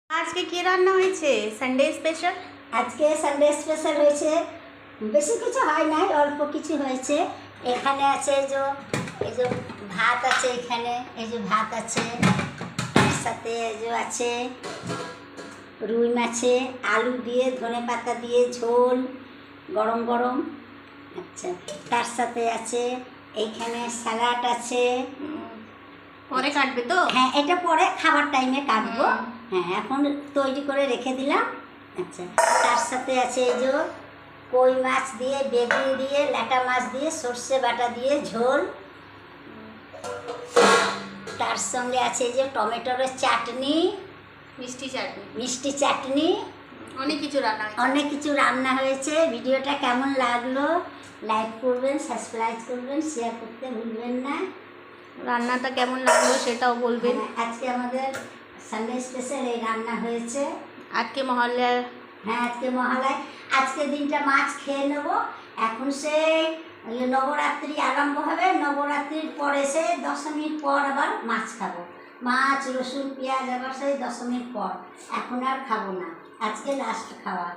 আজকে কি রান্না হয়েছে? Sunday special. আজকে সানডে স্পেশাল হয়েছে, বেশি কিছু হয় নাই, অল্প কিছু হয়েছে। এখানে আছে এই যে ভাত আছে, এখানে এই যে ভাত আছে, এর সাথে এই যে আছে রুই মাছে আলু দিয়ে ধনে পাতা দিয়ে ঝোল গরম গরম। আচ্ছা, তার সাথে আছে এইখানে স্যালাড আছে। পরে কাটবে তো? হ্যাঁ, এটা পরে খাবার টাইমে কাটবো। হ্যাঁ, এখন তৈরি করে রেখে দিলাম। আচ্ছা, তার সাথে আছে এই যে কই মাছ দিয়ে, বেগুন দিয়ে, ল্যাটা মাছ দিয়ে, সর্ষে বাটা দিয়ে ঝোল। তার সঙ্গে আছে এই যে টমেটোর চাটনি, মিষ্টি চাটনি। অনেক কিছু রান্না হয়েছে। অনেক কিছু রান্না হয়েছে। ভিডিওটা কেমন লাগলো লাইক করবেন, সাবস্ক্রাইব করবেন, শেয়ার করতে ভুলবেন না। রান্নাটা কেমন লাগলো সেটাও বলবেন। আজকে আমাদের সানডে স্পেশাল এই রান্না হয়েছে। আজকে মহল্লার হ্যাঁ, আজকে মহালয়। আজকে দিনটা মাছ খেয়ে নেব। এখন সেই নবরাত্রি আরম্ভ হবে, নবরাত্রির পরে সে দশমীর পর আবার মাছ খাবো। মাছ, রসুন, পেঁয়াজ আবার সেই দশমীর পর। এখন আর খাবো না, আজকে লাস্ট খাওয়া।